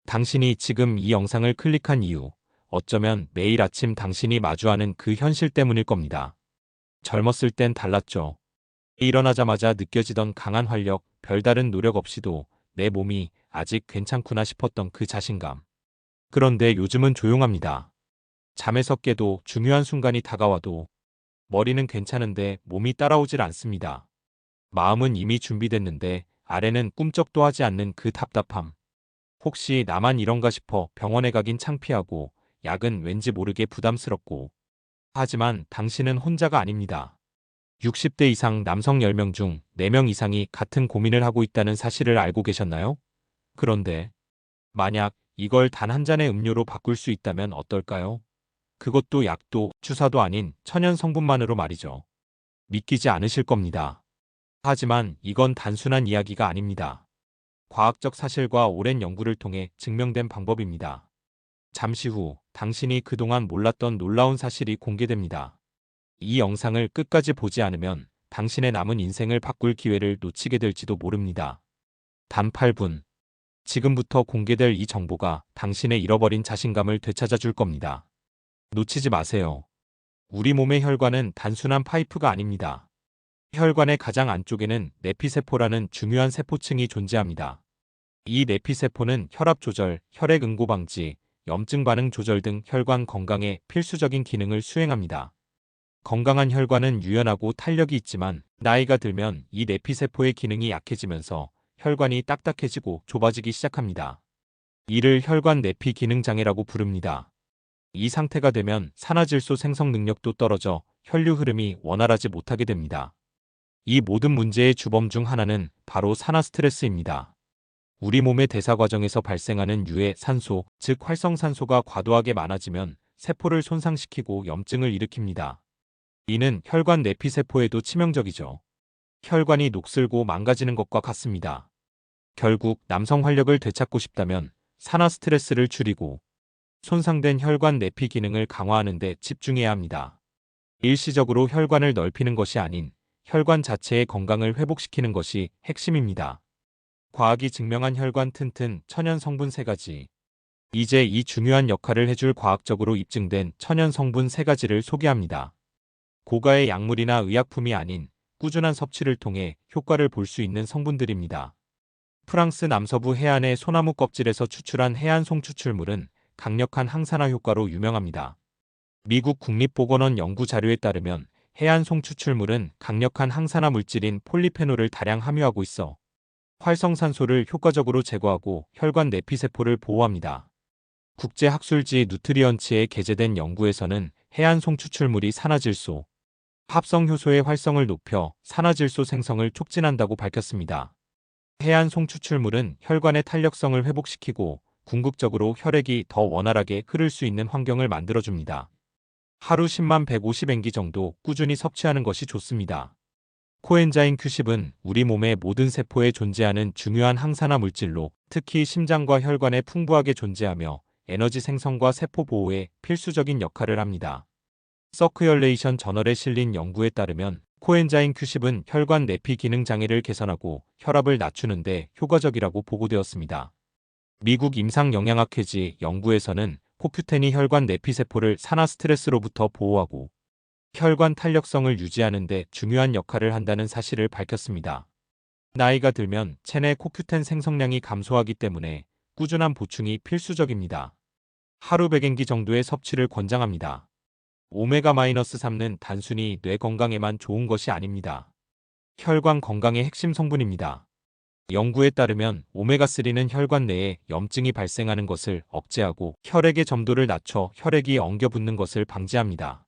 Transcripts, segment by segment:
당신이 지금 이 영상을 클릭한 이유, 어쩌면 매일 아침 당신이 마주하는 그 현실 때문일 겁니다. 젊었을 땐 달랐죠. 일어나자마자 느껴지던 강한 활력, 별다른 노력 없이도 내 몸이 아직 괜찮구나 싶었던 그 자신감. 그런데 요즘은 조용합니다. 잠에서 깨도 중요한 순간이 다가와도 머리는 괜찮은데 몸이 따라오질 않습니다. 마음은 이미 준비됐는데 아래는 꿈쩍도 하지 않는 그 답답함. 혹시 나만 이런가 싶어 병원에 가긴 창피하고 약은 왠지 모르게 부담스럽고. 하지만 당신은 혼자가 아닙니다. 60대 이상 남성 10명 중 4명 이상이 같은 고민을 하고 있다는 사실을 알고 계셨나요? 그런데 만약 이걸 단 한 잔의 음료로 바꿀 수 있다면 어떨까요? 그것도 약도 주사도 아닌 천연 성분만으로 말이죠. 믿기지 않으실 겁니다. 하지만 이건 단순한 이야기가 아닙니다. 과학적 사실과 오랜 연구를 통해 증명된 방법입니다. 잠시 후 당신이 그동안 몰랐던 놀라운 사실이 공개됩니다. 이 영상을 끝까지 보지 않으면 당신의 남은 인생을 바꿀 기회를 놓치게 될지도 모릅니다. 단 8분. 지금부터 공개될 이 정보가 당신의 잃어버린 자신감을 되찾아 줄 겁니다. 놓치지 마세요. 우리 몸의 혈관은 단순한 파이프가 아닙니다. 혈관의 가장 안쪽에는 내피세포라는 중요한 세포층이 존재합니다. 이 내피세포는 혈압 조절, 혈액 응고 방지, 염증 반응 조절 등 혈관 건강에 필수적인 기능을 수행합니다. 건강한 혈관은 유연하고 탄력이 있지만 나이가 들면 이 내피세포의 기능이 약해지면서 혈관이 딱딱해지고 좁아지기 시작합니다. 이를 혈관 내피 기능 장애라고 부릅니다. 이 상태가 되면 산화질소 생성 능력도 떨어져 혈류 흐름이 원활하지 못하게 됩니다. 이 모든 문제의 주범 중 하나는 바로 산화 스트레스입니다. 우리 몸의 대사 과정에서 발생하는 유해 산소, 즉 활성산소가 과도하게 많아지면 세포를 손상시키고 염증을 일으킵니다. 이는 혈관 내피세포에도 치명적이죠. 혈관이 녹슬고 망가지는 것과 같습니다. 결국 남성 활력을 되찾고 싶다면 산화 스트레스를 줄이고 손상된 혈관 내피 기능을 강화하는 데 집중해야 합니다. 일시적으로 혈관을 넓히는 것이 아닌 혈관 자체의 건강을 회복시키는 것이 핵심입니다. 과학이 증명한 혈관 튼튼 천연 성분 3가지. 이제 이 중요한 역할을 해줄 과학적으로 입증된 천연 성분 3가지를 소개합니다. 고가의 약물이나 의약품이 아닌 꾸준한 섭취를 통해 효과를 볼 수 있는 성분들입니다. 프랑스 남서부 해안의 소나무 껍질에서 추출한 해안송 추출물은 강력한 항산화 효과로 유명합니다. 미국 국립보건원 연구 자료에 따르면 해안송 추출물은 강력한 항산화 물질인 폴리페놀을 다량 함유하고 있어 활성산소를 효과적으로 제거하고 혈관 내피세포를 보호합니다. 국제학술지 누트리언츠에 게재된 연구에서는 해안송 추출물이 산화질소, 합성효소의 활성을 높여 산화질소 생성을 촉진한다고 밝혔습니다. 해안송 추출물은 혈관의 탄력성을 회복시키고 궁극적으로 혈액이 더 원활하게 흐를 수 있는 환경을 만들어줍니다. 하루 10만 150mg 정도 꾸준히 섭취하는 것이 좋습니다. 코엔자임 Q10은 우리 몸의 모든 세포에 존재하는 중요한 항산화 물질로 특히 심장과 혈관에 풍부하게 존재하며 에너지 생성과 세포 보호에 필수적인 역할을 합니다. 서큐얼레이션 저널에 실린 연구에 따르면 코엔자임 Q10은 혈관 내피 기능 장애를 개선하고 혈압을 낮추는 데 효과적이라고 보고되었습니다. 미국 임상영양학회지 연구에서는 코큐텐이 혈관 내피세포를 산화 스트레스로부터 보호하고 혈관 탄력성을 유지하는 데 중요한 역할을 한다는 사실을 밝혔습니다. 나이가 들면 체내 코큐텐 생성량이 감소하기 때문에 꾸준한 보충이 필수적입니다. 하루 100mg 정도의 섭취를 권장합니다. 오메가-3는 단순히 뇌 건강에만 좋은 것이 아닙니다. 혈관 건강의 핵심 성분입니다. 연구에 따르면 오메가3는 혈관 내에 염증이 발생하는 것을 억제하고 혈액의 점도를 낮춰 혈액이 엉겨붙는 것을 방지합니다.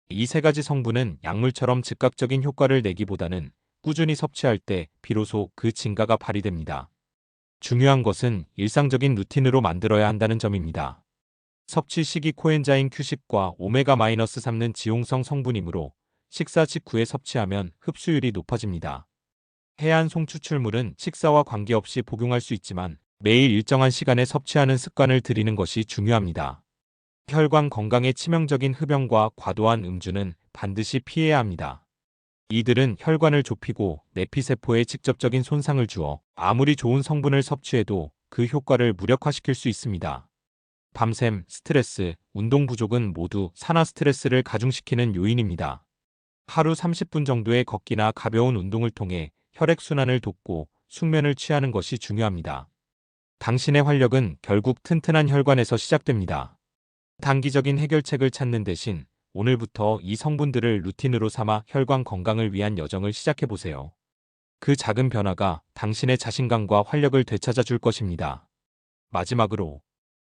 이 3가지 성분은 약물처럼 즉각적인 효과를 내기보다는 꾸준히 섭취할 때 비로소 그 진가가 발휘됩니다. 중요한 것은 일상적인 루틴으로 만들어야 한다는 점입니다. 섭취 시기 코엔자임 Q10과 오메가-3는 지용성 성분이므로 식사 직후에 섭취하면 흡수율이 높아집니다. 해안송 추출물은 식사와 관계없이 복용할 수 있지만 매일 일정한 시간에 섭취하는 습관을 들이는 것이 중요합니다. 혈관 건강에 치명적인 흡연과 과도한 음주는 반드시 피해야 합니다. 이들은 혈관을 좁히고 내피세포에 직접적인 손상을 주어 아무리 좋은 성분을 섭취해도 그 효과를 무력화시킬 수 있습니다. 밤샘, 스트레스, 운동 부족은 모두 산화 스트레스를 가중시키는 요인입니다. 하루 30분 정도의 걷기나 가벼운 운동을 통해 혈액순환을 돕고 숙면을 취하는 것이 중요합니다. 당신의 활력은 결국 튼튼한 혈관에서 시작됩니다. 단기적인 해결책을 찾는 대신 오늘부터 이 성분들을 루틴으로 삼아 혈관 건강을 위한 여정을 시작해보세요. 그 작은 변화가 당신의 자신감과 활력을 되찾아 줄 것입니다. 마지막으로,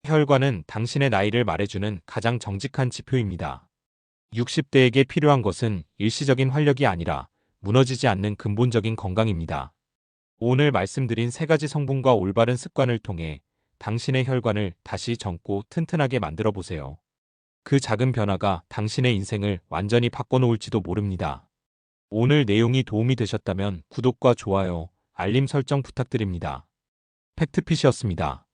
혈관은 당신의 나이를 말해주는 가장 정직한 지표입니다. 60대에게 필요한 것은 일시적인 활력이 아니라 무너지지 않는 근본적인 건강입니다. 오늘 말씀드린 세 가지 성분과 올바른 습관을 통해 당신의 혈관을 다시 젊고 튼튼하게 만들어 보세요. 그 작은 변화가 당신의 인생을 완전히 바꿔놓을지도 모릅니다. 오늘 내용이 도움이 되셨다면 구독과 좋아요, 알림 설정 부탁드립니다. 팩트핏이었습니다.